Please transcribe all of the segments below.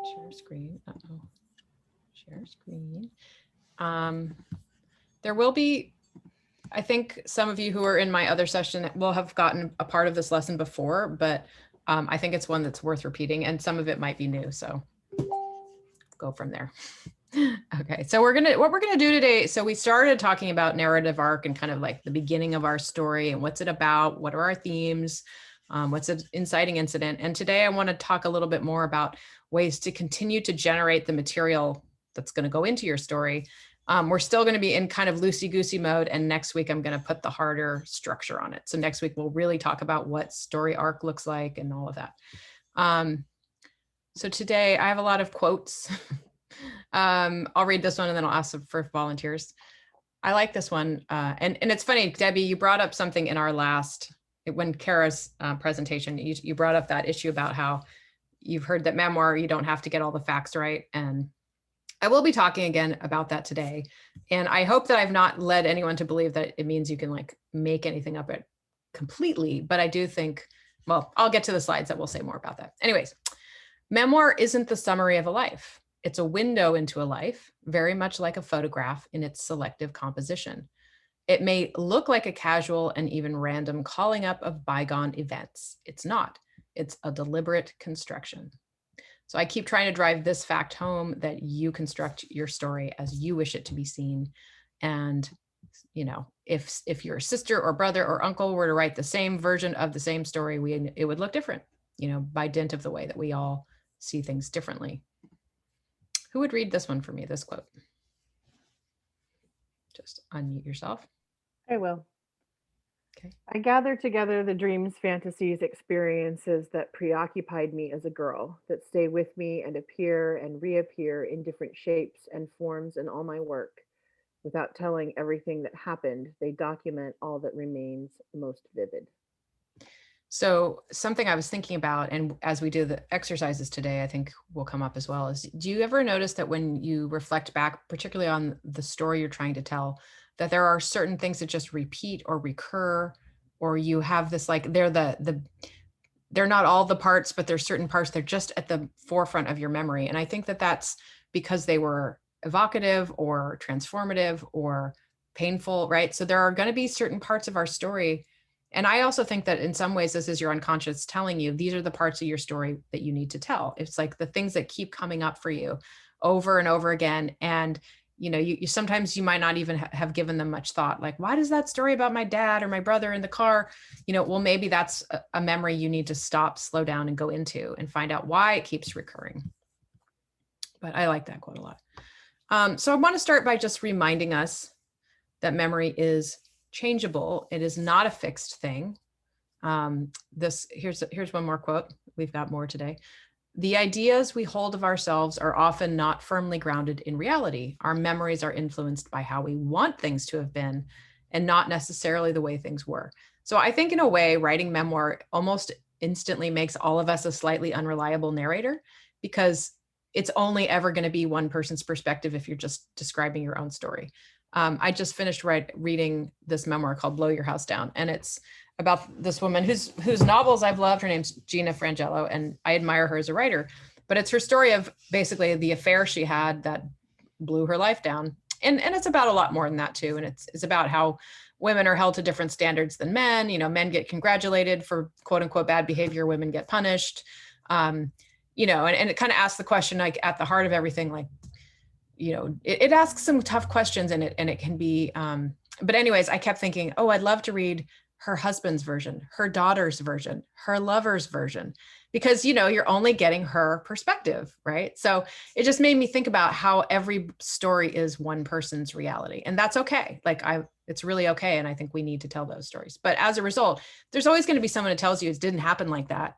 Share screen. Uh-oh. Share screen. There will be, I think some of you who are in my other session will have gotten a part of this lesson before, but I think it's one that's worth repeating, and some of it might be new. So go from there. Okay, so what we're gonna do today, so we started talking about narrative arc and kind of like the beginning of our story and what's it about, what are our themes, what's an inciting incident. And today I want to talk a little bit more about ways to continue to generate the material that's going to go into your story. We're still going to be in kind of loosey-goosey mode, and next week I'm going to put the harder structure on it. So next week we'll really talk about what story arc looks like and all of that. So today I have a lot of quotes. I'll read this one and then I'll ask for volunteers. I like this one. And it's funny, Debbie, you brought up something in our last, when Kara's presentation, you brought up that issue about how you've heard that memoir, you don't have to get all the facts right. And I will be talking again about that today. And I hope that I've not led anyone to believe that it means you can like make anything up it completely. But I do think, well, I'll get to the slides that will say more about that. Anyways, memoir isn't the summary of a life. It's a window into a life, very much like a photograph in its selective composition. It may look like a casual and even random calling up of bygone events. It's not. It's a deliberate construction. So I keep trying to drive this fact home, that you construct your story as you wish it to be seen. And, you know, if your sister or brother or uncle were to write the same version of the same story, it would look different, you know, by dint of the way that we all see things differently. Who would read this one for me, this quote? Just unmute yourself. I will. Okay. I gathered together the dreams, fantasies, experiences that preoccupied me as a girl, that stay with me and appear and reappear in different shapes and forms in all my work. Without telling everything that happened, they document all that remains most vivid. So something I was thinking about, and as we do the exercises today, I think will come up as well, is do you ever notice that when you reflect back, particularly on the story you're trying to tell, that there are certain things that just repeat or recur, or you have this like, they're not all the parts, but there's certain parts, they're just at the forefront of your memory. And I think that that's because they were evocative or transformative or painful, right? So there are going to be certain parts of our story. And I also think that in some ways, this is your unconscious telling you, these are the parts of your story that you need to tell. It's like the things that keep coming up for you over and over again. And, you know, you sometimes you might not even have given them much thought. Like, why does that story about my dad or my brother in the car, you know, well, maybe that's a memory you need to stop, slow down and go into and find out why it keeps recurring. But I like that quote a lot. So I want to start by just reminding us that memory is changeable. It is not a fixed thing. Here's one more quote. We've got more today. The ideas we hold of ourselves are often not firmly grounded in reality. Our memories are influenced by how we want things to have been and not necessarily the way things were. So I think in a way, writing memoir almost instantly makes all of us a slightly unreliable narrator, because it's only ever going to be one person's perspective if you're just describing your own story. I just finished reading this memoir called Blow Your House Down. And it's about this woman whose novels I've loved. Her name's Gina Frangello, and I admire her as a writer. But it's her story of basically the affair she had that blew her life down. And it's about a lot more than that too. And it's about how women are held to different standards than men. You know, men get congratulated for quote unquote bad behavior, women get punished. You know, and it kind of asks the question, like at the heart of everything, like, you know, it asks some tough questions and it can be, but anyways, I kept thinking, oh, I'd love to read her husband's version, her daughter's version, her lover's version, because, you know, you're only getting her perspective, right? So it just made me think about how every story is one person's reality, and that's okay. Like it's really okay. And I think we need to tell those stories. But as a result, there's always going to be someone who tells you it didn't happen like that.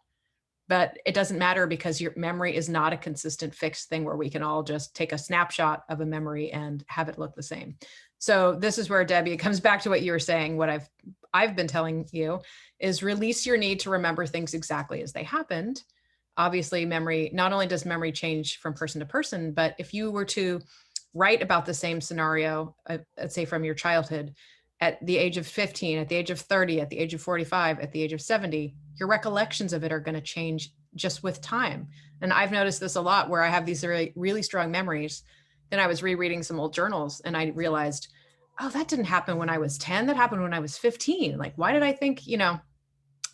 But it doesn't matter, because your memory is not a consistent fixed thing where we can all just take a snapshot of a memory and have it look the same. So this is where, Debbie, it comes back to what you were saying. What I've been telling you is release your need to remember things exactly as they happened. Obviously, memory, not only does memory change from person to person, but if you were to write about the same scenario, let's say from your childhood, at the age of 15, at the age of 30, at the age of 45, at the age of 70, your recollections of it are going to change just with time. And I've noticed this a lot where I have these really, really strong memories. Then I was rereading some old journals and I realized, oh, that didn't happen when I was 10. That happened when I was 15. Like, why did I think,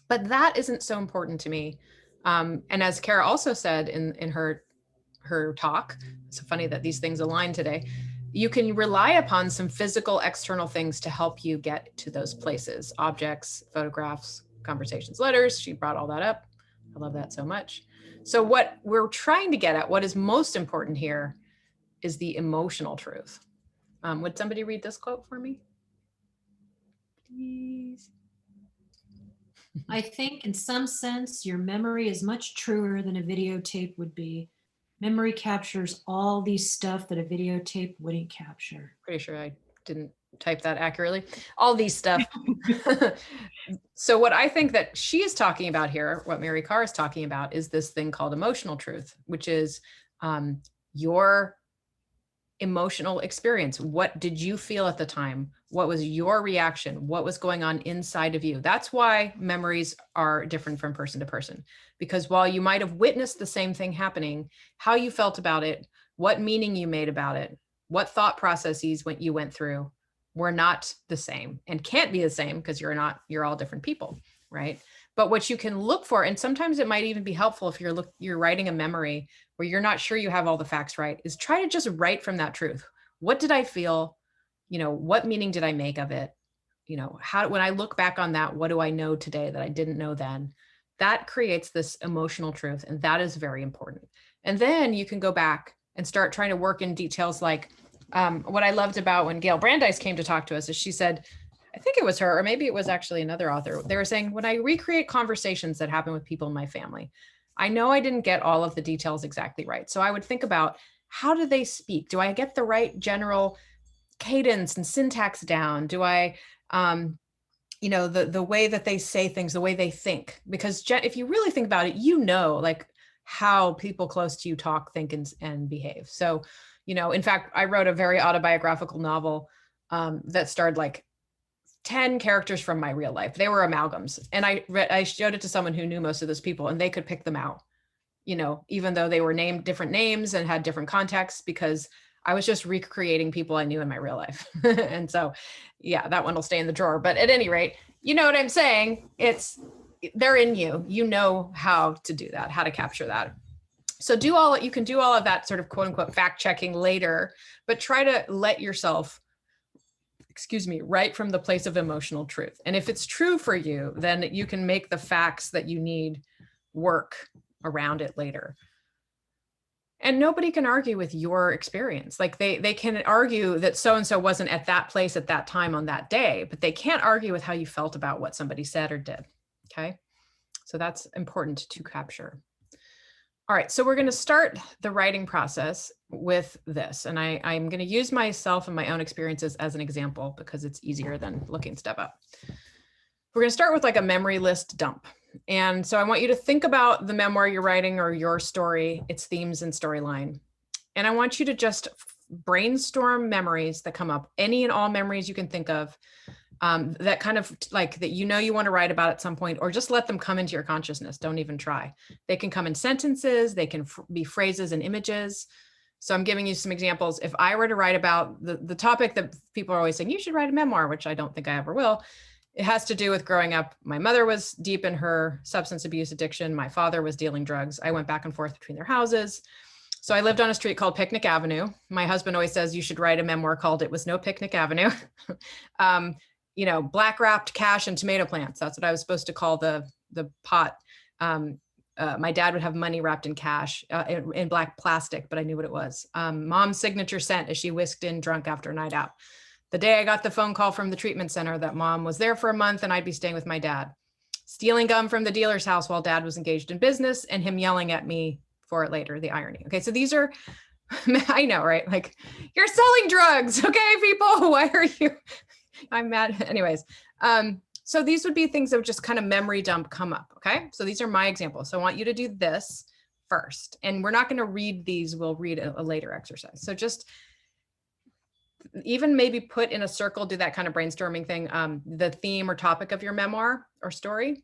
but that isn't so important to me. And as Kara also said in her talk, it's so funny that these things align today. You can rely upon some physical external things to help you get to those places, objects, photographs, conversations, letters. She brought all that up. I love that so much. So what we're trying to get at, what is most important here, is the emotional truth. Would somebody read this quote for me? Please. I think in some sense, your memory is much truer than a videotape would be. Memory captures all these stuff that a videotape wouldn't capture. Pretty sure I didn't type that accurately. All these stuff. So what I think that she is talking about here, what Mary Karr is talking about, is this thing called emotional truth, which is your emotional experience. What did you feel at the time? What was your reaction? What was going on inside of you? That's why memories are different from person to person, because while you might have witnessed the same thing happening, how you felt about it, what meaning you made about it, what thought processes you went through were not the same and can't be the same because you're all different people, right? But what you can look for, and sometimes it might even be helpful if you're writing a memory where you're not sure you have all the facts right, is try to just write from that truth. What did I feel? What meaning did I make of it? When I look back on that, what do I know today that I didn't know then? That creates this emotional truth, and that is very important. And then you can go back and start trying to work in details like what I loved about when Gail Brandeis came to talk to us is she said, I think it was her, or maybe it was actually another author. They were saying, when I recreate conversations that happen with people in my family, I know I didn't get all of the details exactly right. So I would think about, how do they speak? Do I get the right general cadence and syntax down? Do I, the way that they say things, the way they think? Because if you really think about it, like how people close to you talk, think, and behave. So, in fact, I wrote a very autobiographical novel that starred like 10 characters from my real life. They were amalgams. And I showed it to someone who knew most of those people and they could pick them out, even though they were named different names and had different contexts, because I was just recreating people I knew in my real life. And so, yeah, that one will stay in the drawer. But at any rate, you know what I'm saying? They're in you. You know how to do that, how to capture that. So you can do all of that sort of quote unquote fact checking later, but try to let yourself right from the place of emotional truth. And if it's true for you, then you can make the facts that you need work around it later. And nobody can argue with your experience. Like they can argue that so-and-so wasn't at that place at that time on that day, but they can't argue with how you felt about what somebody said or did. Okay. So that's important to capture. All right, so we're going to start the writing process with this. And I'm going to use myself and my own experiences as an example because it's easier than looking stuff up. We're going to start with like a memory list dump. And so I want you to think about the memoir you're writing or your story, its themes and storyline. And I want you to just brainstorm memories that come up, any and all memories you can think of, that kind of like that you want to write about at some point, or just let them come into your consciousness. Don't even try. They can come in sentences, they can be phrases and images. So I'm giving you some examples. If I were to write about the topic that people are always saying, you should write a memoir, which I don't think I ever will. It has to do with growing up. My mother was deep in her substance abuse addiction. My father was dealing drugs. I went back and forth between their houses. So I lived on a street called Picnic Avenue. My husband always says you should write a memoir called It Was No Picnic Avenue. Black wrapped cash and tomato plants. That's what I was supposed to call the pot. My dad would have money wrapped in cash, in black plastic, but I knew what it was. Mom's signature scent as she whisked in drunk after a night out. The day I got the phone call from the treatment center that mom was there for a month and I'd be staying with my dad. Stealing gum from the dealer's house while dad was engaged in business and him yelling at me for it later, the irony. Okay, so these are, I know, right? Like, you're selling drugs, okay, people? Why are you? I'm mad. Anyways, so these would be things that would just kind of memory dump come up, okay? So these are my examples. So I want you to do this first. And we're not going to read these. We'll read a later exercise. So just even maybe put in a circle, do that kind of brainstorming thing, the theme or topic of your memoir or story.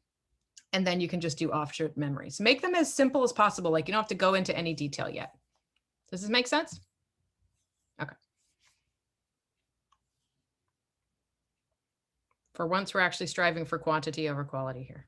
And then you can just do offshoot memories. Make them as simple as possible. Like you don't have to go into any detail yet. Does this make sense? Okay. For once, we're actually striving for quantity over quality here.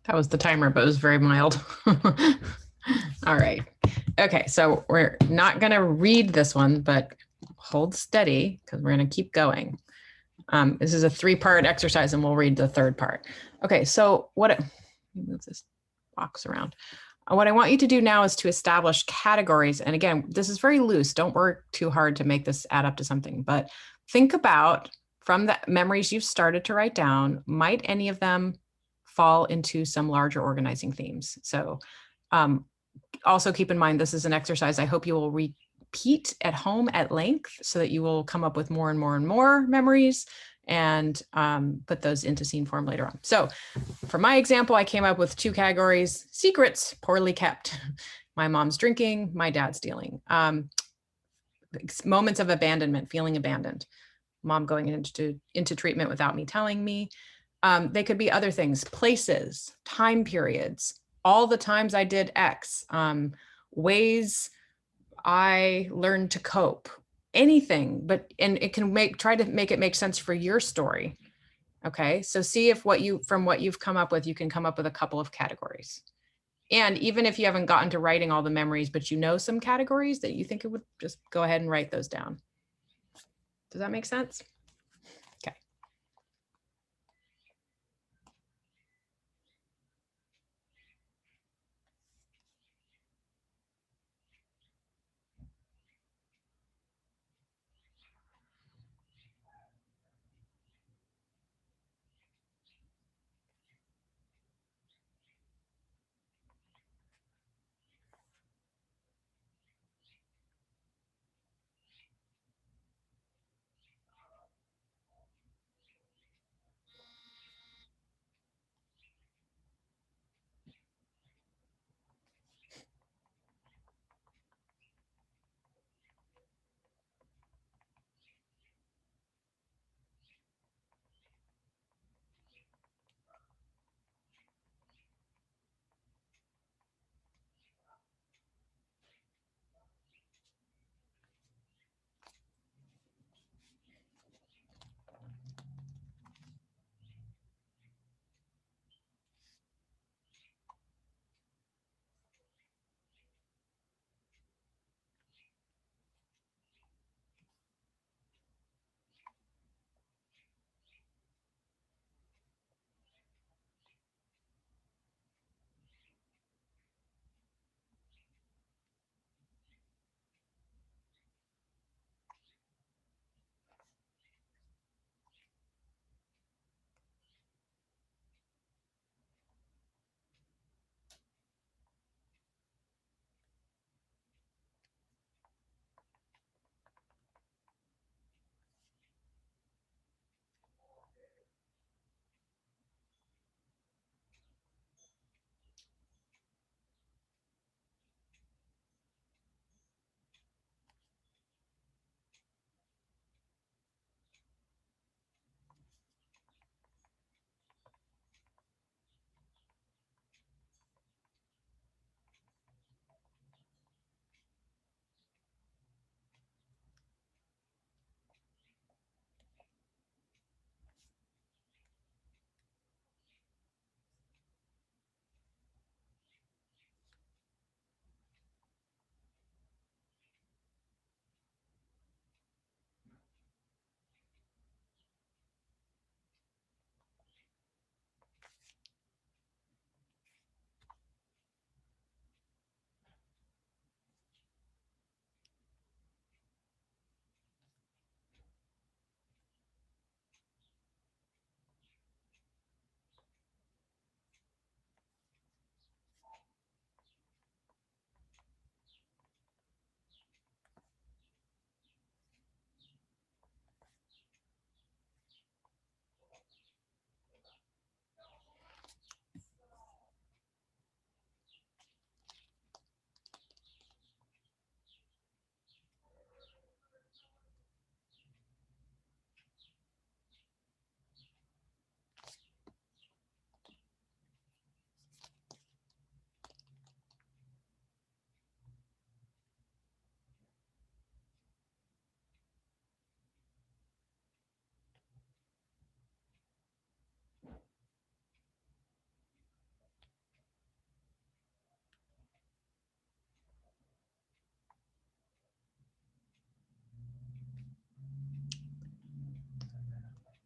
That was the timer, but it was very mild. All right. Okay, so we're not going to read this one, but hold steady because we're going to keep going. This is a 3-part exercise and we'll read the 3rd part. Okay, so let me move this box around. What I want you to do now is to establish categories. And again, this is very loose. Don't work too hard to make this add up to something, but think about from the memories you've started to write down, might any of them fall into some larger organizing themes? So also keep in mind, this is an exercise I hope you will repeat at home at length so that you will come up with more and more and more memories and put those into scene form later on. So for my example, I came up with 2 categories: secrets, poorly kept, my mom's drinking, my dad's stealing, moments of abandonment, feeling abandoned, mom going into treatment without me telling me. They could be other things: places, time periods, all the times I did X, ways I learned to cope, anything, and it can try to make it make sense for your story. Okay, so see if from what you've come up with, you can come up with a couple of categories. And even if you haven't gotten to writing all the memories, but you know some categories that you think it would, just go ahead and write those down. Does that make sense? Okay.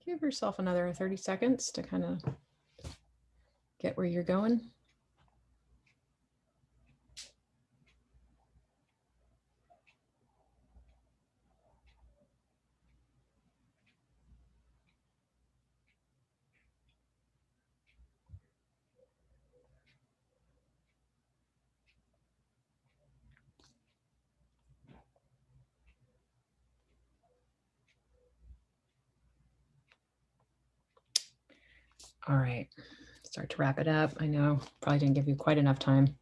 Give yourself another 30 seconds to kind of get where you're going. All right, start to wrap it up. I know probably didn't give you quite enough time.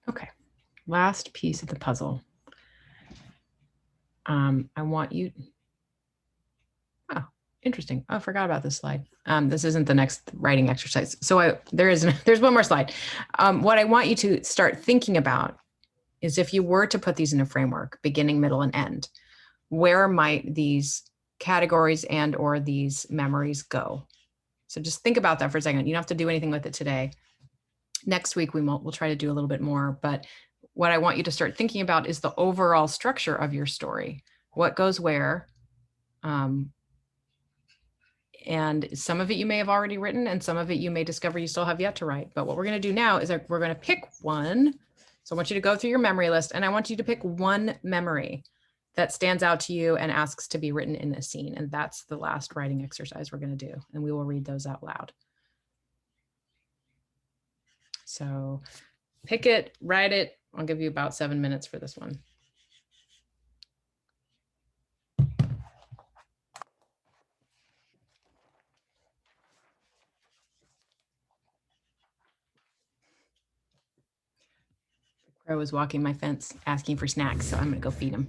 Okay, last piece of the puzzle. I want you, oh, interesting. Oh, I forgot about this slide. This isn't the next writing exercise. So there's one more slide. What I want you to start thinking about is if you were to put these in a framework, beginning, middle, and end, where might these categories and or these memories go? So just think about that for a second. You don't have to do anything with it today. Next week, we'll try to do a little bit more, but what I want you to start thinking about is the overall structure of your story. What goes where? And some of it you may have already written and some of it you may discover you still have yet to write. But what we're going to do now is we're going to pick one. So I want you to go through your memory list and I want you to pick one memory that stands out to you and asks to be written in a scene. And that's the last writing exercise we're going to do. And we will read those out loud. So pick it, write it. I'll give you about 7 minutes for this one. Crow is walking my fence asking for snacks, so I'm going to go feed him.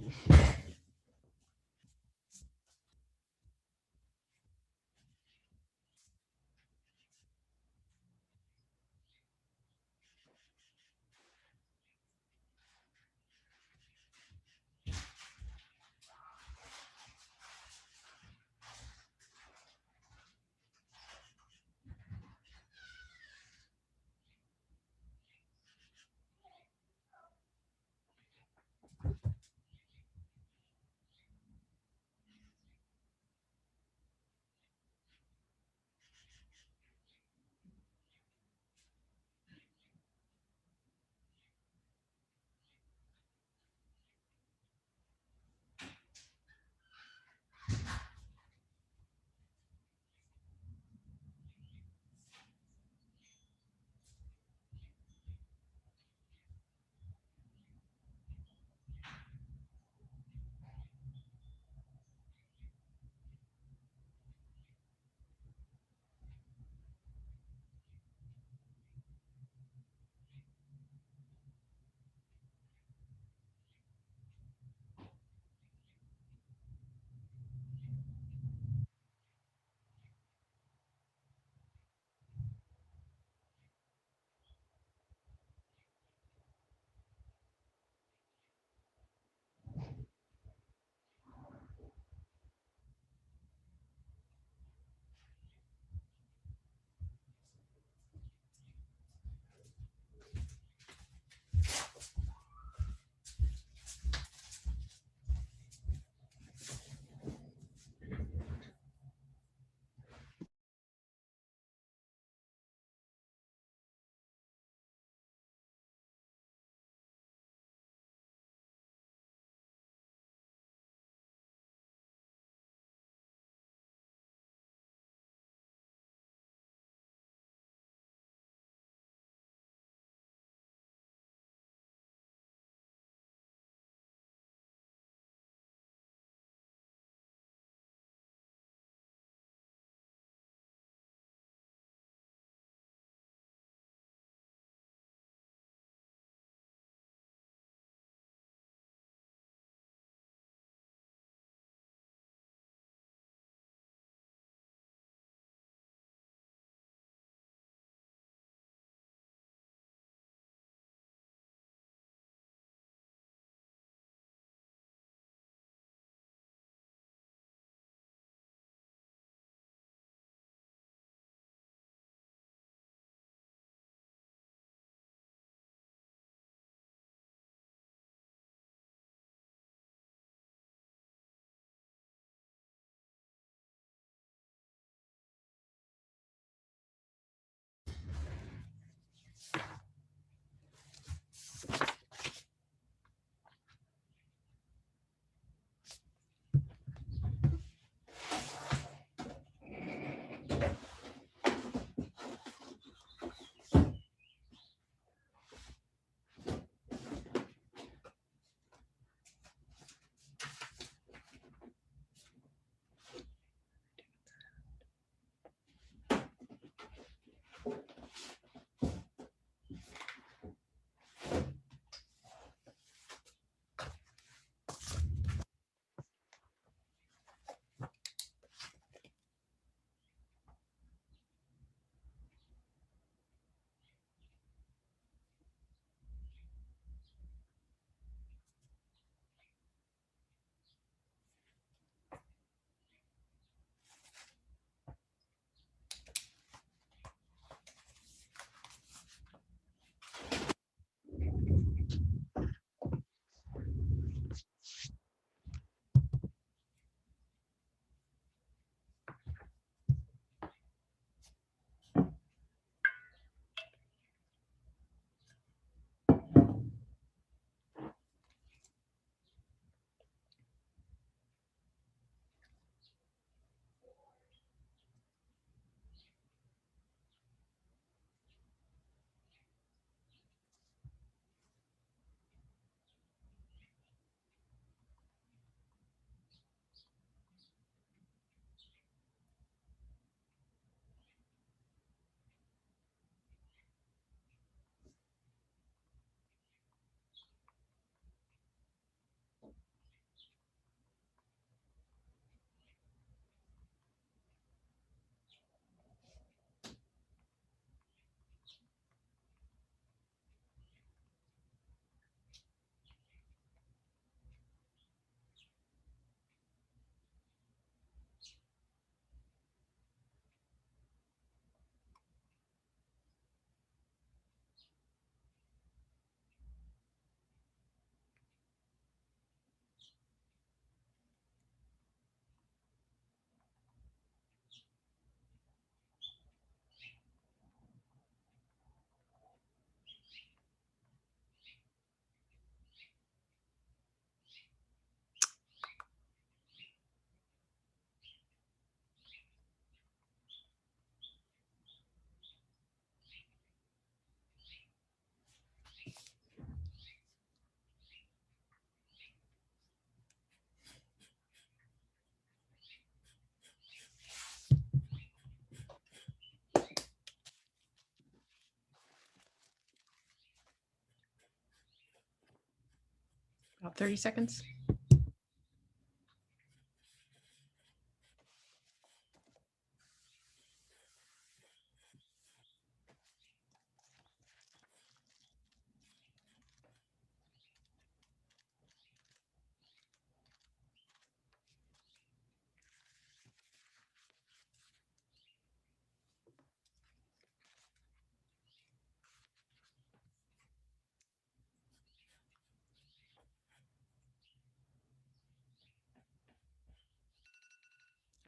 About 30 seconds.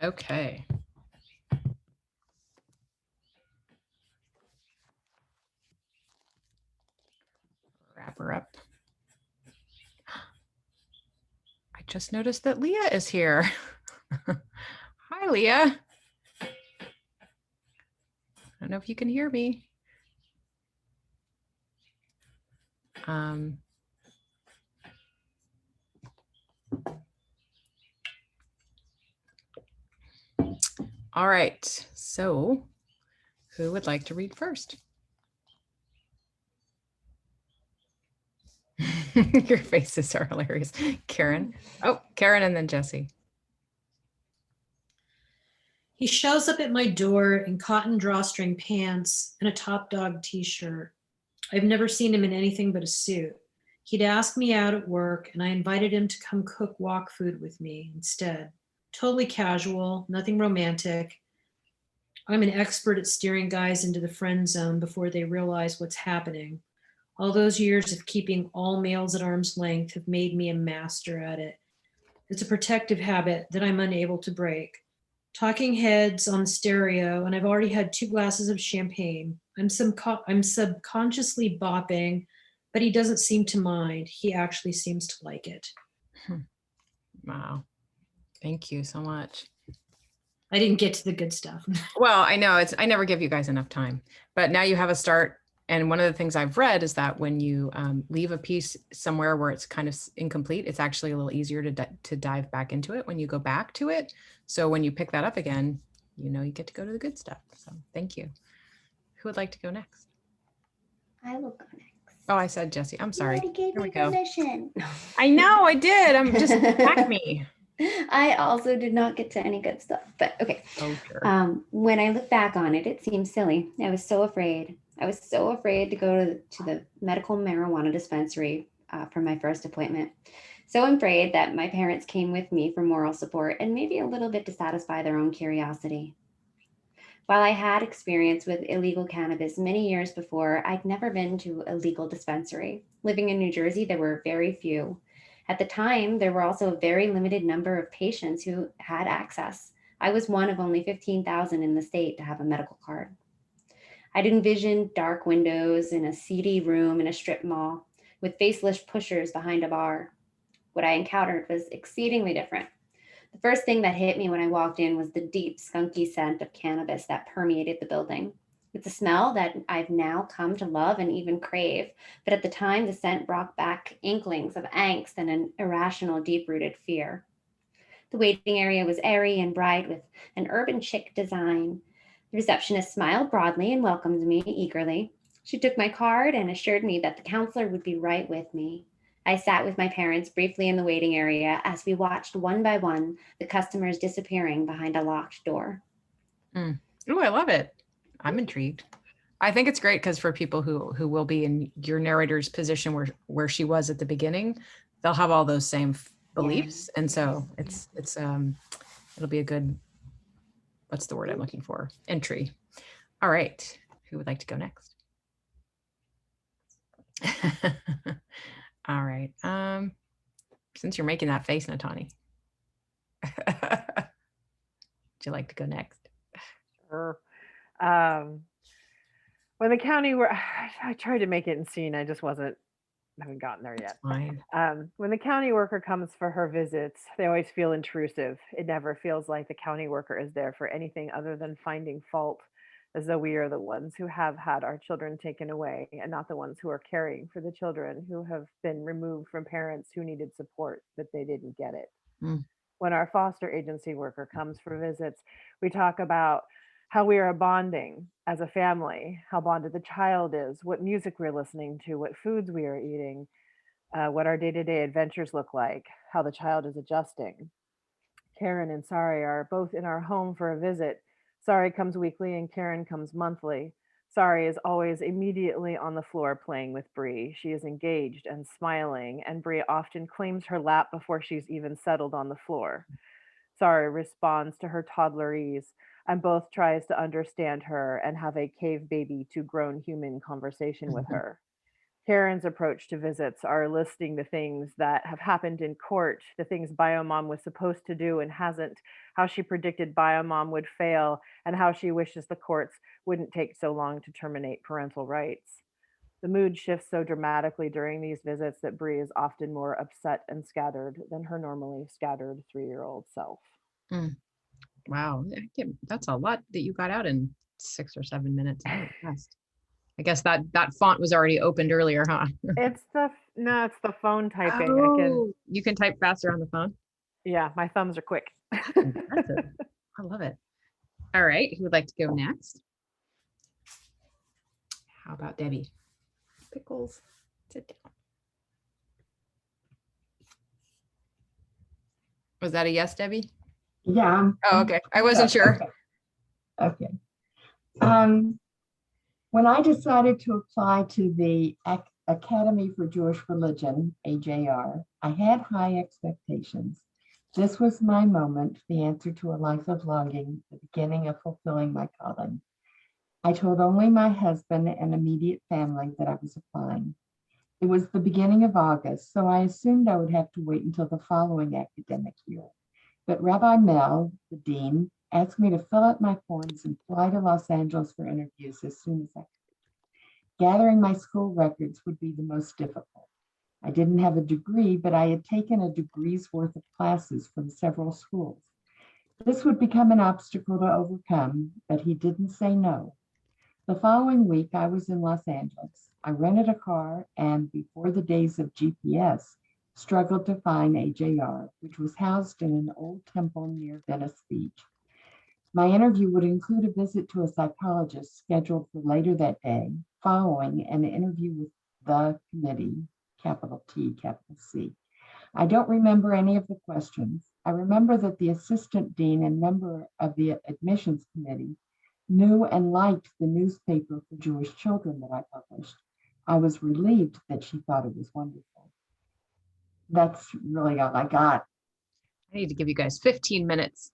Okay. Wrap her up. I just noticed that Leah is here. Hi, Leah. I don't know if you can hear me. All right, so who would like to read first? Your faces are hilarious. Karen. Oh, Karen and then Jesse. He shows up at my door in cotton drawstring pants and a Top Dog t-shirt. I've never seen him in anything but a suit. He'd asked me out at work, and I invited him to come cook wok food with me instead. Totally casual, nothing romantic. I'm an expert at steering guys into the friend zone before they realize what's happening. All those years of keeping all males at arm's length have made me a master at it. It's a protective habit that I'm unable to break. Talking Heads on stereo, and I've already had 2 glasses of champagne. I'm subconsciously bopping, but he doesn't seem to mind. He actually seems to like it. Wow. Thank you so much. I didn't get to the good stuff. Well, I know I never give you guys enough time, but now you have a start. And one of the things I've read is that when you leave a piece somewhere where it's kind of incomplete, it's actually a little easier to dive back into it when you go back to it. So when you pick that up again, you know, you get to go to the good stuff. So thank you. Who would like to go next? I will go next. Oh, I said Jesse. I'm sorry. You already gave Here me we go. permission. I know I did. I'm just attack me. I also did not get to any good stuff, but okay. Oh, sure. When I look back on it, it seems silly. I was so afraid. I was so afraid to go to the medical marijuana dispensary for my first appointment. So afraid that my parents came with me for moral support and maybe a little bit to satisfy their own curiosity. While I had experience with illegal cannabis many years before, I'd never been to a legal dispensary. Living in New Jersey, there were very few. At the time, there were also a very limited number of patients who had access. I was one of only 15,000 in the state to have a medical card. I'd envisioned dark windows in a seedy room in a strip mall with faceless pushers behind a bar. What I encountered was exceedingly different. The first thing that hit me when I walked in was the deep, skunky scent of cannabis that permeated the building. It's a smell that I've now come to love and even crave, but at the time, the scent brought back inklings of angst and an irrational, deep-rooted fear. The waiting area was airy and bright with an urban chic design. The receptionist smiled broadly and welcomed me eagerly. She took my card and assured me that the counselor would be right with me. I sat with my parents briefly in the waiting area as we watched one by one the customers disappearing behind a locked door. Oh, I love it. I'm intrigued. I think it's great because for people who will be in your narrator's position where she was at the beginning, they'll have all those same beliefs, and so it's it'll be a good, what's the word I'm looking for? Entry. All right, who would like to go next? All right. Since you're making that face, Natani, would you like to go next? Sure. When the county I tried to make it in scene, I just haven't gotten there yet. Fine. When the county worker comes for her visits, they always feel intrusive. It never feels like the county worker is there for anything other than finding fault, as though we are the ones who have had our children taken away and not the ones who are caring for the children who have been removed from parents who needed support, but they didn't get it. Mm. When our foster agency worker comes for visits, we talk about how we are bonding as a family, how bonded the child is, what music we're listening to, what foods we are eating. what our day-to-day adventures look like, how the child is adjusting. Karen and Sari are both in our home for a visit. Sari comes weekly and Karen comes monthly. Sari is always immediately on the floor playing with Bree. She is engaged and smiling, and Bree often claims her lap before she's even settled on the floor. Sari responds to her toddlerese and both tries to understand her and have a cave baby to grown human conversation with her. Karen's approach to visits are listing the things that have happened in court, the things Biomom was supposed to do and hasn't, how she predicted Biomom would fail, and how she wishes the courts wouldn't take so long to terminate parental rights. The mood shifts so dramatically during these visits that Bree is often more upset and scattered than her normally scattered 3-year-old self. Wow, that's a lot that you got out in 6 or 7 minutes. I'm impressed. I guess that font was already opened earlier, huh? It's the phone typing. Oh, you can type faster on the phone? Yeah, my thumbs are quick. Impressive. I love it. All right, who would like to go next? How about Debbie? Pickles, sit down. Was that a yes, Debbie? Yeah. Oh, okay. I wasn't sure. Okay. When I decided to apply to the Academy for Jewish Religion, AJR, I had high expectations. This was my moment, the answer to a life of longing, the beginning of fulfilling my calling. I told only my husband and immediate family that I was applying. It was the beginning of August, so I assumed I would have to wait until the following academic year. But Rabbi Mel, the dean, asked me to fill out my forms and fly to Los Angeles for interviews as soon as I could. Gathering my school records would be the most difficult. I didn't have a degree, but I had taken a degree's worth of classes from several schools. This would become an obstacle to overcome, but he didn't say no. The following week, I was in Los Angeles. I rented a car and, before the days of GPS, struggled to find AJR, which was housed in an old temple near Venice Beach. My interview would include a visit to a psychologist scheduled for later that day, following an interview with the committee, capital T, capital C. I don't remember any of the questions. I remember that the assistant dean and member of the admissions committee knew and liked the newspaper for Jewish children that I published. I was relieved that she thought it was wonderful. That's really all I got. I need to give you guys 15 minutes.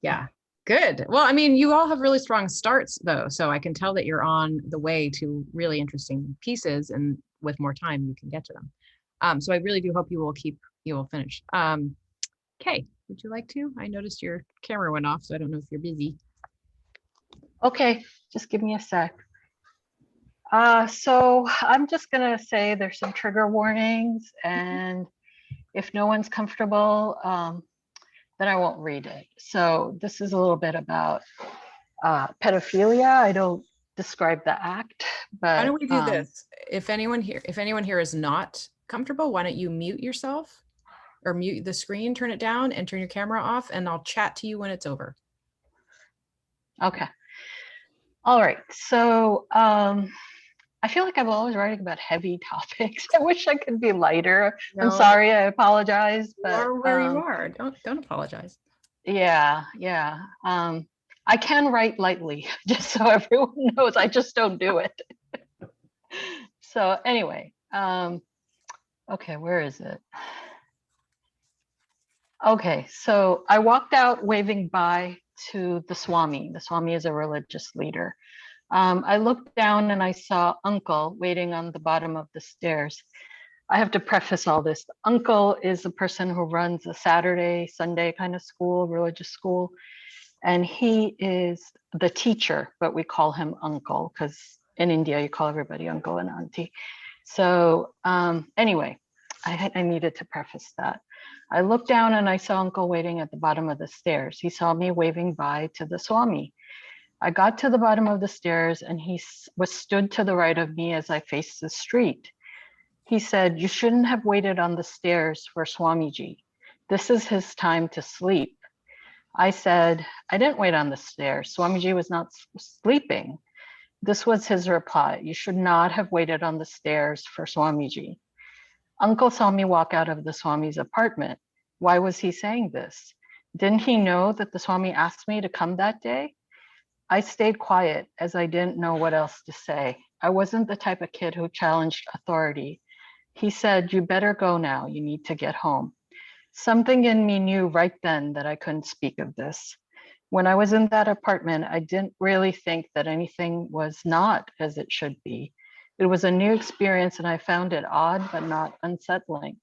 Yeah, good. Well, I mean, you all have really strong starts though, so I can tell that you're on the way to really interesting pieces, and with more time, you can get to them. So I really do hope you will finish. Kay, would you like to? I noticed your camera went off, so I don't know if you're busy. Okay, just give me a sec. So I'm just gonna say there's some trigger warnings, and if no one's comfortable, then I won't read it. So this is a little bit about pedophilia. I don't describe the act, but Why don't we do this? If anyone here is not comfortable, why don't you mute yourself or mute the screen, turn it down and turn your camera off, and I'll chat to you when it's over. Okay. All right. So I feel like I'm always writing about heavy topics. I wish I could be lighter. I'm sorry. I apologize. But, you are where you are. Don't apologize. Yeah. I can write lightly, just so everyone knows. I just don't do it. So anyway, okay, where is it? Okay, so I walked out waving bye to the Swami. The Swami is a religious leader. I looked down and I saw Uncle waiting on the bottom of the stairs. I have to preface all this. Uncle is the person who runs a Saturday, Sunday kind of school, religious school. And he is the teacher, but we call him Uncle because in India, you call everybody Uncle and Auntie. So anyway, I needed to preface that. I looked down and I saw Uncle waiting at the bottom of the stairs. He saw me waving bye to the Swami. I got to the bottom of the stairs and he was stood to the right of me as I faced the street. He said, "You shouldn't have waited on the stairs for Swamiji. This is his time to sleep." I said, "I didn't wait on the stairs. Swamiji was not sleeping." This was his reply: "You should not have waited on the stairs for Swamiji." Uncle saw me walk out of the Swami's apartment. Why was he saying this? Didn't he know that the Swami asked me to come that day? I stayed quiet as I didn't know what else to say. I wasn't the type of kid who challenged authority. He said, "You better go now. You need to get home." Something in me knew right then that I couldn't speak of this. When I was in that apartment, I didn't really think that anything was not as it should be. It was a new experience and I found it odd but not unsettling.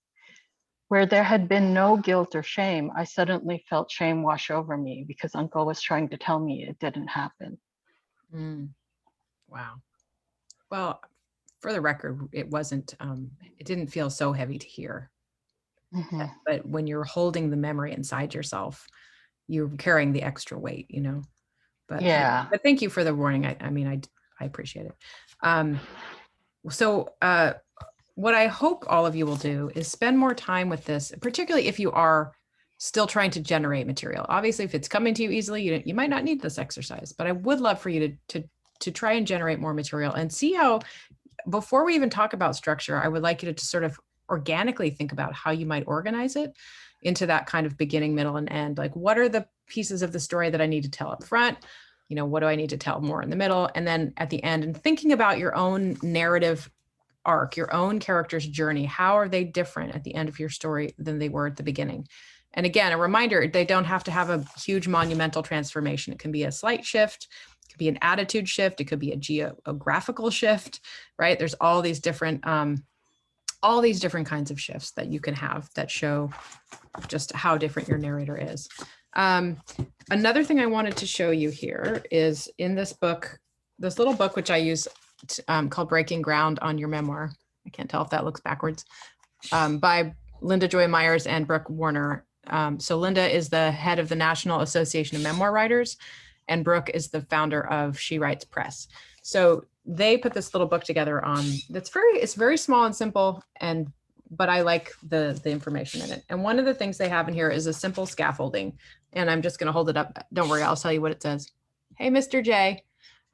Where there had been no guilt or shame, I suddenly felt shame wash over me because Uncle was trying to tell me it didn't happen. Mm, wow. Well, for the record, it wasn't, it didn't feel so heavy to hear. Mhm. But when you're holding the memory inside yourself, you're carrying the extra weight, you know. But Yeah. but thank you for the warning. I mean, I appreciate it. So what I hope all of you will do is spend more time with this, particularly if you are still trying to generate material. Obviously, if it's coming to you easily, you might not need this exercise, but I would love for you to try and generate more material and see how, before we even talk about structure, I would like you to sort of organically think about how you might organize it into that kind of beginning, middle, and end. Like, what are the pieces of the story that I need to tell up front? You know, what do I need to tell more in the middle? And then at the end, and thinking about your own narrative arc, your own character's journey. How are they different at the end of your story than they were at the beginning? And again, a reminder, they don't have to have a huge monumental transformation. It can be a slight shift. It could be an attitude shift. It could be a geographical shift, right? There's all these different kinds of shifts that you can have that show just how different your narrator is. Another thing I wanted to show you here is in this book, this little book, which I use called Breaking Ground on Your Memoir. I can't tell if that looks backwards, by Linda Joy Myers and Brooke Warner. So Linda is the head of the National Association of Memoir Writers, and Brooke is the founder of She Writes Press. So they put this little book together on, it's very small and simple, but I like the information in it. And one of the things they have in here is a simple scaffolding. And I'm just going to hold it up. Don't worry, I'll tell you what it says. Hey, Mr. J,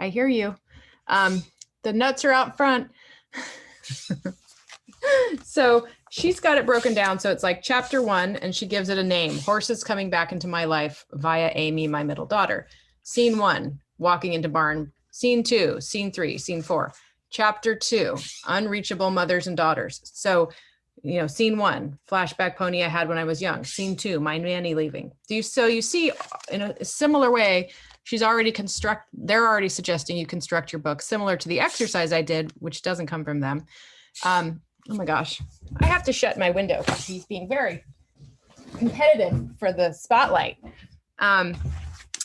I hear you. The nuts are out front. So she's got it broken down. So it's like chapter 1, and she gives it a name: Horses Coming Back into My Life via Amy, my middle daughter. Scene 1, walking into barn. Scene 2, scene 3, scene 4. Chapter 2, unreachable mothers and daughters. So, you know, scene 1, flashback pony I had when I was young. Scene 2, my nanny leaving. So you see, in a similar way, they're already suggesting you construct your book similar to the exercise I did, which doesn't come from them. Oh my gosh, I have to shut my window because he's being very competitive for the spotlight.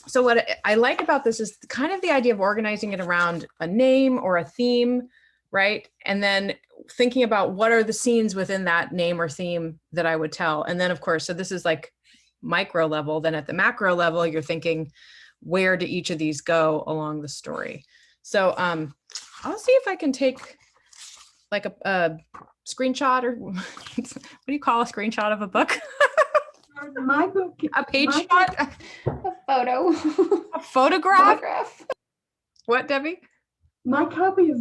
So what I like about this is kind of the idea of organizing it around a name or a theme, right? And then thinking about what are the scenes within that name or theme that I would tell. And then of course, so this is like micro level. Then at the macro level, you're thinking, where do each of these go along the story? So I'll see if I can take like a screenshot, or what do you call a screenshot of a book? My book, A page my shot? A photo. A photograph? Photograph. What, Debbie? my copy of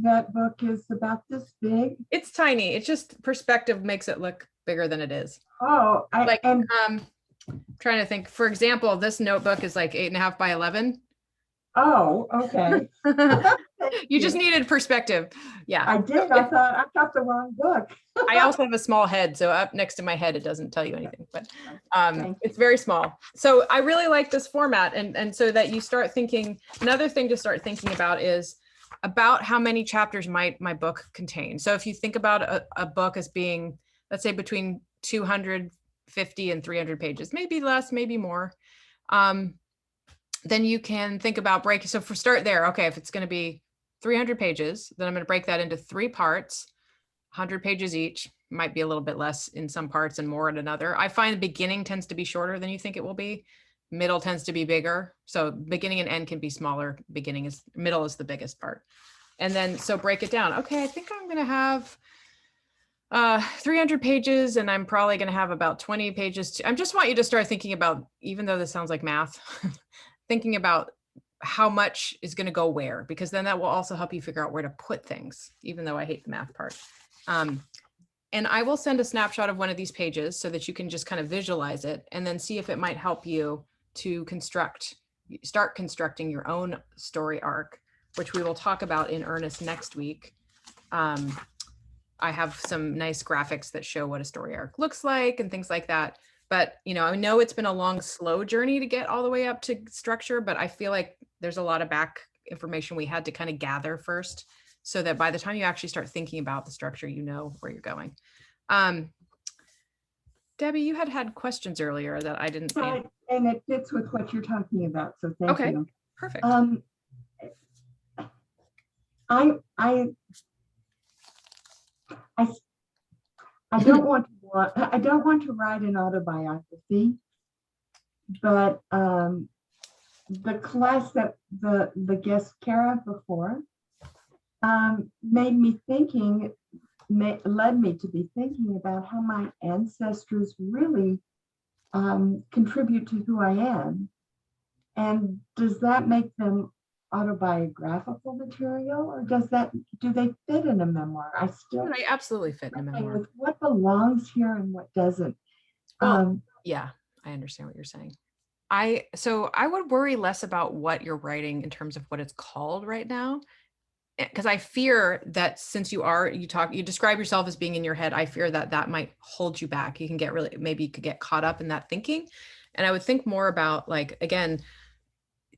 that book is about this big. It's tiny. It's just perspective makes it look bigger than it is. Oh, Like, and trying to think, for example, this notebook is like 8.5 by 11. oh, okay. You just needed perspective. Yeah. I did. I got the wrong book. I also have a small head, so up next to my head, it doesn't tell you anything, but Thank it's very small. So I really like this format, and so that you start thinking, another thing to start thinking about is about how many chapters might my book contain. So if you think about a book as being, let's say, between 250 and 300 pages, maybe less, maybe more, then you can think about breaking. So start there. Okay, if it's going to be 300 pages, then I'm going to break that into 3 parts, 100 pages each. Might be a little bit less in some parts and more in another. I find the beginning tends to be shorter than you think it will be. Middle tends to be bigger. So beginning and end can be smaller. Middle is the biggest part. And then, so break it down. Okay, I think I'm going to have 300 pages, and I'm probably going to have about 20 pages. I just want you to start thinking about, even though this sounds like math, thinking about how much is going to go where, because then that will also help you figure out where to put things, even though I hate the math part. And I will send a snapshot of one of these pages so that you can just kind of visualize it and then see if it might help you to start constructing your own story arc, which we will talk about in earnest next week. I have some nice graphics that show what a story arc looks like and things like that. But, I know it's been a long, slow journey to get all the way up to structure, but I feel like there's a lot of back information we had to kind of gather first, so that by the time you actually start thinking about the structure, you know where you're going. Debbie, you had questions earlier that I didn't. And it fits with what you're talking about, so thank Okay, you. perfect. I don't want to write an autobiography, but the class that the guest Kara before led me to be thinking about how my ancestors really contribute to who I am. And does that make them autobiographical material, or do they fit in a memoir? They absolutely fit in a memoir. With what belongs here and what doesn't. Well, yeah, I understand what you're saying. So I would worry less about what you're writing in terms of what it's called right now, because I fear that since you describe yourself as being in your head, I fear that might hold you back. You can maybe you could get caught up in that thinking. And I would think more about, like, again,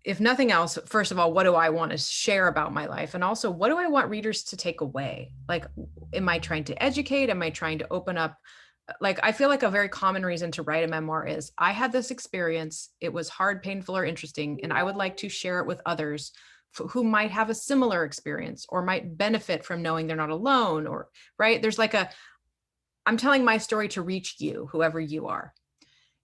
if nothing else, first of all, what do I want to share about my life? And also, what do I want readers to take away? Like, am I trying to educate? Am I trying to open up? Like, I feel like a very common reason to write a memoir is, I had this experience, it was hard, painful, or interesting, and I would like to share it with others who might have a similar experience or might benefit from knowing they're not alone, or, right? There's like I'm telling my story to reach you, whoever you are.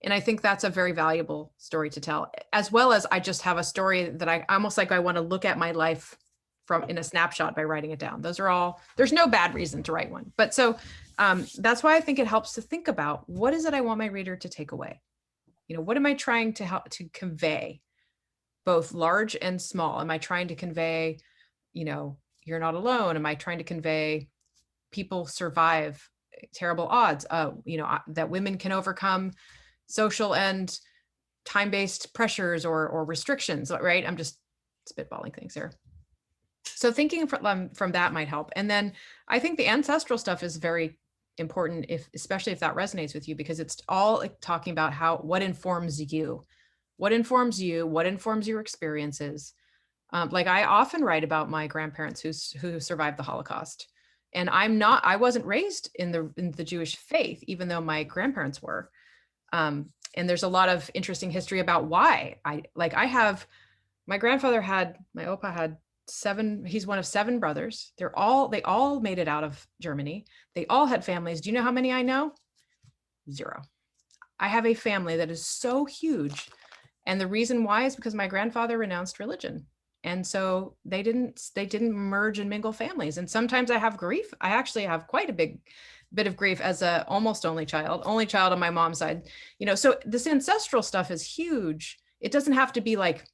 And I think that's a very valuable story to tell, as well as I just have a story that I want to look at my life in a snapshot by writing it down. There's no bad reason to write one. But so that's why I think it helps to think about, what is it I want my reader to take away? What am I trying to convey, both large and small? Am I trying to convey, you're not alone? Am I trying to convey people survive terrible odds? That women can overcome social and time-based pressures or restrictions, right? I'm just spitballing things here. So thinking from that might help. And then I think the ancestral stuff is very important, especially if that resonates with you, because it's all talking about what informs you, what informs your experiences. Like, I often write about my grandparents who survived the Holocaust, and I wasn't raised in the Jewish faith, even though my grandparents were. And there's a lot of interesting history about why. My Opa had 7, he's one of 7 brothers. They all made it out of Germany. They all had families. Do you know how many I know? 0. I have a family that is so huge. And the reason why is because my grandfather renounced religion. And so they didn't merge and mingle families. And sometimes I have grief. I actually have quite a big bit of grief as a almost only child on my mom's side. So this ancestral stuff is huge. It doesn't have to be like,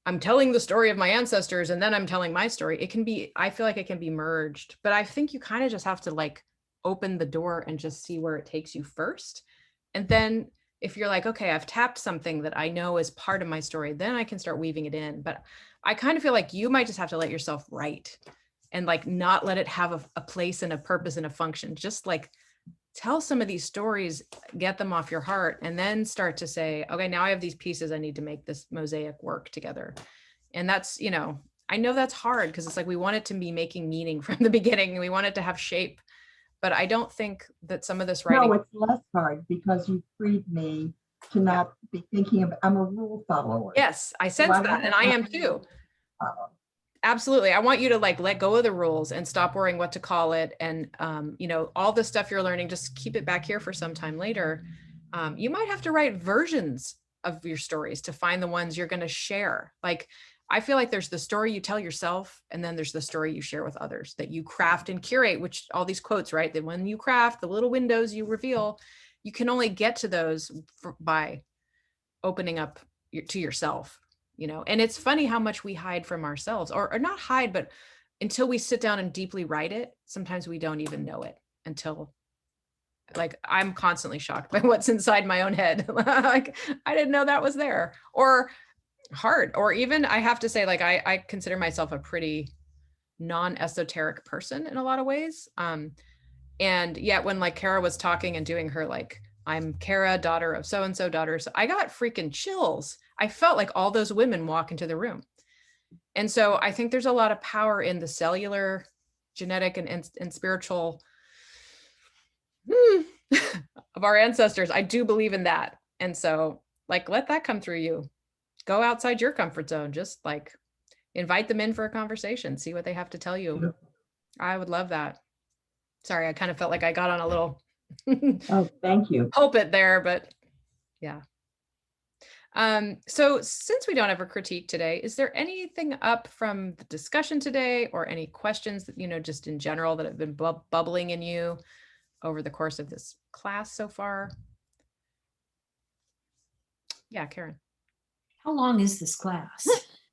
I'm telling the story of my ancestors and then I'm telling my story. It can be, I feel like it can be merged, but I think you kind of just have to like open the door and just see where it takes you first. And then if you're like, okay, I've tapped something that I know is part of my story, then I can start weaving it in. But I kind of feel like you might just have to let yourself write and like not let it have a place and a purpose and a function. Just like tell some of these stories, get them off your heart, and then start to say, okay, now I have these pieces, I need to make this mosaic work together. And that's, I know that's hard because it's like we want it to be making meaning from the beginning and we want it to have shape. But I don't think that some of this writing. No, it's less hard because you freed me to not be thinking of, I'm a rule follower. Yes, I sense that, and I am too. Absolutely. I want you to like let go of the rules and stop worrying what to call it. And, all the stuff you're learning, just keep it back here for some time later. You might have to write versions of your stories to find the ones you're going to share. Like, I feel like there's the story you tell yourself, and then there's the story you share with others that you craft and curate, which all these quotes, right? That when you craft the little windows you reveal, you can only get to those by opening up to yourself. And it's funny how much we hide from ourselves, or not hide, but until we sit down and deeply write it, sometimes we don't even know it until Like I'm constantly shocked by what's inside my own head. Like I didn't know that was there, or hard, or even I have to say, like I consider myself a pretty non-esoteric person in a lot of ways. And yet when like Kara was talking and doing her like, I'm Kara, daughter of so-and-so, daughters, I got freaking chills. I felt like all those women walk into the room. And so I think there's a lot of power in the cellular, genetic, and spiritual of our ancestors. I do believe in that. And so like, let that come through you. Go outside your comfort zone. Just like invite them in for a conversation, see what they have to tell you. Yeah. I would love that. Sorry, I kind of felt like I got on a little Oh, thank you. pulpit there, but yeah. So since we don't have a critique today, is there anything up from the discussion today or any questions that, you know, just in general that have been bubbling in you over the course of this class so far? Yeah, Karen. How long is this class?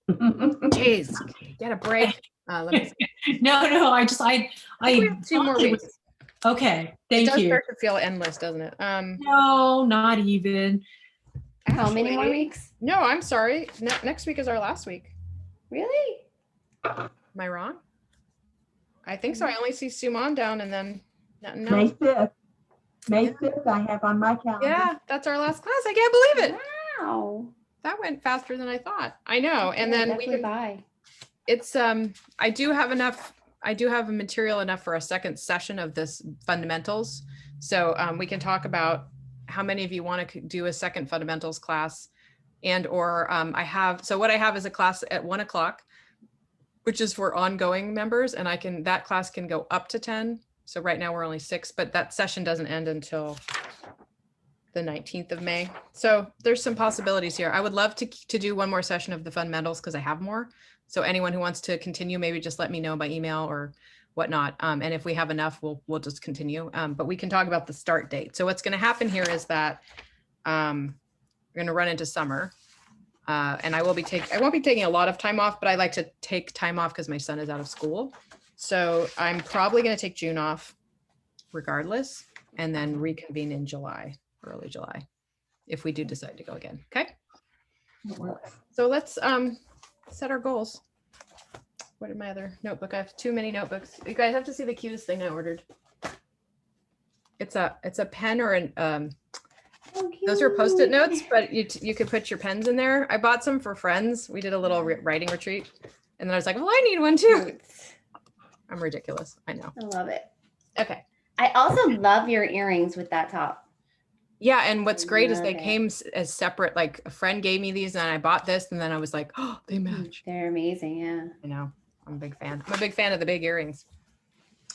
Jeez, get a break. Let me see. No, I We have 2 more thought it weeks. was- Okay, It thank does you. start to feel endless, doesn't it? No, not even. How many more Actually- weeks? No, I'm sorry. Next week is our last week. Really? Am I wrong? I think so. I only see Suman down and then nothing May else. 5th. May 5th, I have on my calendar. Yeah, that's our last class. I can't believe it. Wow. That went faster than I thought. I know. And Yeah, then that we flew can, by. it's I do have a material enough for a second session of this fundamentals. So we can talk about how many of you want to do a second fundamentals class, and or what I have is a class at 1 o'clock, which is for ongoing members, and that class can go up to 10. So right now we're only 6, but that session doesn't end until the 19th of May. So there's some possibilities here. I would love to do one more session of the fundamentals because I have more. So anyone who wants to continue, maybe just let me know by email or whatnot. And if we have enough, we'll just continue. But we can talk about the start date. So what's going to happen here is that we're going to run into summer. And I won't be taking a lot of time off, but I like to take time off because my son is out of school. So I'm probably going to take June off regardless, and then reconvene in July, early July, if we do decide to go again. Okay. It works. So let's set our goals. What in my other notebook? I have too many notebooks. You guys have to see the cutest thing I ordered. It's a pen or an Oh, those are Post-it cute. notes, but you could put your pens in there. I bought some for friends. We did a little writing retreat, and then I was like, well, I need one too. I'm ridiculous. I know. I love it. Okay. I also love your earrings with that top. Yeah, and what's great is they Love it. came as separate. Like a friend gave me these, and I bought this, and then I was like, oh, they match. They're amazing, yeah. I know. I'm a big fan. I'm a big fan of the big earrings.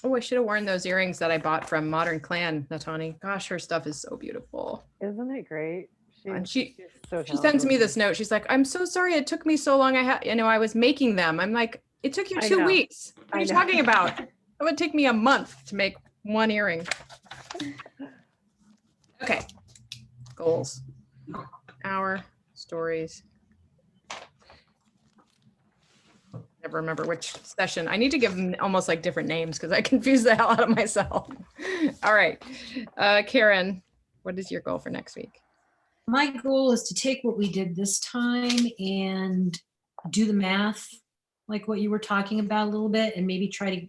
Oh, I should have worn those earrings that I bought from Modern Clan, Natani. Gosh, her stuff is so beautiful. Isn't it great? And she she's so She sends me talented. this note. She's like, I'm so sorry it took me so long. I was making them. I'm like, it took you I 2 know. weeks. What are I you know. talking about? It would take me a month to make one earring. Okay. Goals. Hour, stories. Never remember which session. I need to give them almost like different names because I confuse the hell out of myself. All right. Karen, what is your goal for next week? My goal is to take what we did this time and do the math, like what you were talking about a little bit, and maybe try to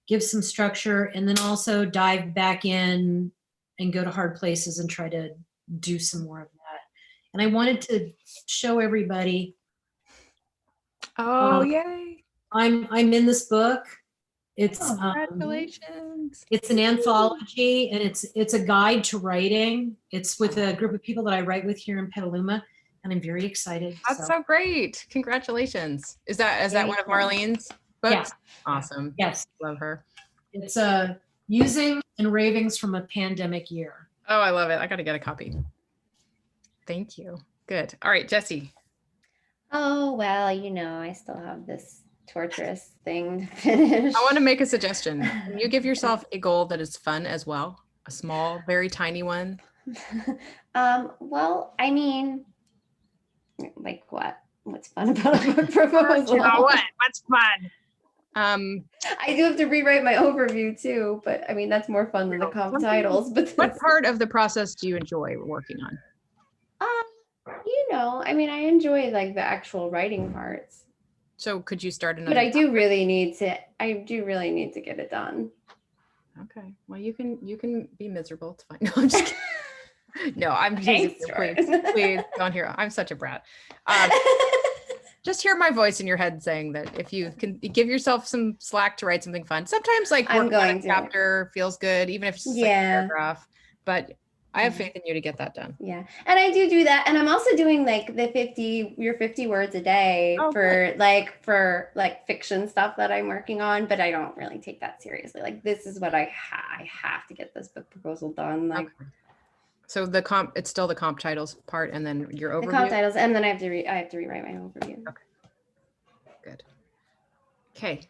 give some structure, and then also dive back in and go to hard places and try to do some more of that. And I wanted to show everybody, Oh, Um, yay. I'm in this book. It's Congratulations. it's an anthology, and it's a guide to writing. It's with a group of people that I write with here in Petaluma, and I'm very excited. That's so great. Congratulations. Is that one of Thank you. Marlene's books? Yeah. Awesome. Yes, Love her. it's Musing and Ravings from a Pandemic Year. Oh, I love it. I got to get a copy. Thank you. Good. All right, Jessie. Oh, well, I still have this torturous thing to finish. I want to make a suggestion. Can you give yourself a goal that is fun as well? A small, very tiny one. Well, I mean, like what? What's fun about a book proposal? What's fun? I do have to rewrite my overview too, but I mean, that's more fun than the comp titles, but What that's, part of the process do you enjoy working on? I mean, I enjoy like the actual writing parts, So could you start another? but I do really need to get it done. Okay. Well, you can be miserable. It's fine. No, I'm just kidding. No, I'm teasing Thanks, you. Please, Jordan. please don't hear. I'm such a brat. Just hear my voice in your head saying that if you can give yourself some slack to write something fun. Sometimes like I'm working on going a to. chapter feels good, even if it's just like a Yeah. paragraph. But I have faith in you to get that done. Yeah. And I do that. And I'm also doing like your 50 words a day Oh, for fiction stuff that I'm working on, but I don't really take that seriously. Like this is what I have to get this book proposal done. Like Okay. So it's still the comp titles part and then your the overview. comp titles, and then I have to rewrite my overview. Okay. Good. Okay.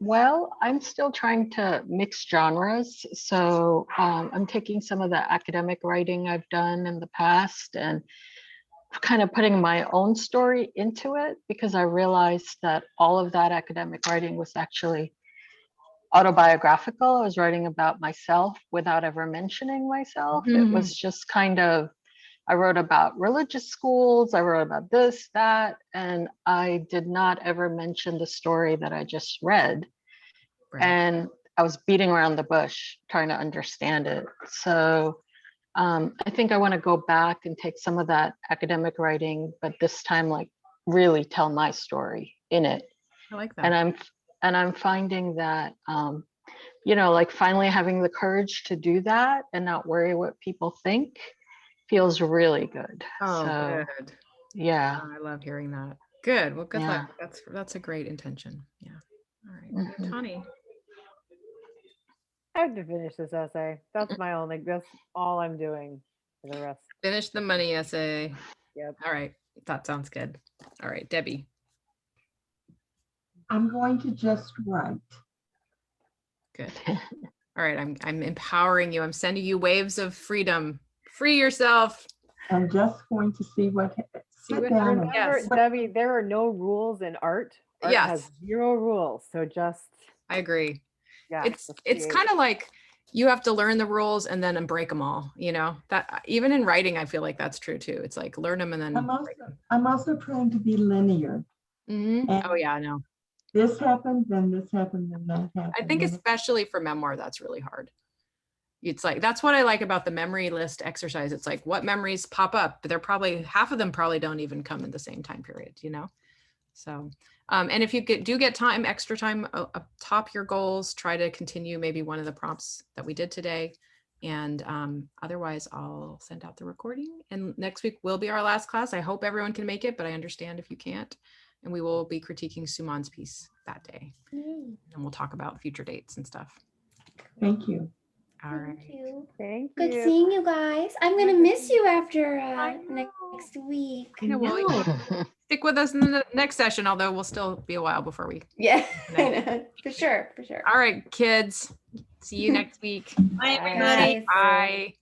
Well, I'm still trying to mix genres. So I'm taking some of the academic writing I've done in the past and kind of putting my own story into it, because I realized that all of that academic writing was actually autobiographical. I was writing about myself without ever mentioning myself. It was just kind of, I wrote about religious schools, I wrote about this, that, and I did not ever mention the story that I just read. Right. And I was beating around the bush trying to understand it. So I think I want to go back and take some of that academic writing, but this time like really tell my story in it. I like that. And I'm finding that like finally having the courage to do that and not worry what people think feels really good. Oh, So good. yeah. I love hearing that. Good. Well, good Yeah. luck. That's a great intention. Yeah. All right. Mhm. Tani. I have to finish this essay. That's all I'm doing for the rest. Finish the money essay. Yep. All right. That sounds good. All right, Debbie. I'm going to just write. Good. All right. I'm empowering you. I'm sending you waves of freedom. Free yourself. I'm just going to see what what down happens. and- Yes. Debbie, there are no rules in art. Art Yes. has 0 rules. So just, I agree. yeah. It's just it's create. kind of like you have to learn the rules and then break them all. That even in writing, I feel like that's true too. It's like learn them and then. I'm also trying to be linear. Mm-hmm. And Oh yeah, I know. this happened, then this happened, then that happened. I think then- especially for memoir, that's really hard. It's like, that's what I like about the memory list exercise. It's like what memories pop up, but they're probably, half of them probably don't even come in the same time period, So, and if you do get extra time atop your goals, try to continue maybe one of the prompts that we did today. And otherwise I'll send out the recording, and next week will be our last class. I hope everyone can make it, but I understand if you can't. And we will be critiquing Suman's piece that day. And we'll talk about future dates and stuff. Thank you. All right. Thank you. Thank Good you. seeing you guys. I'm gonna miss you after next week. I know, well, stick with us in the next session, although we'll still be a while before we. Yeah, I know. For sure. All right, kids. See you next week. Bye, everybody. Bye. Bye.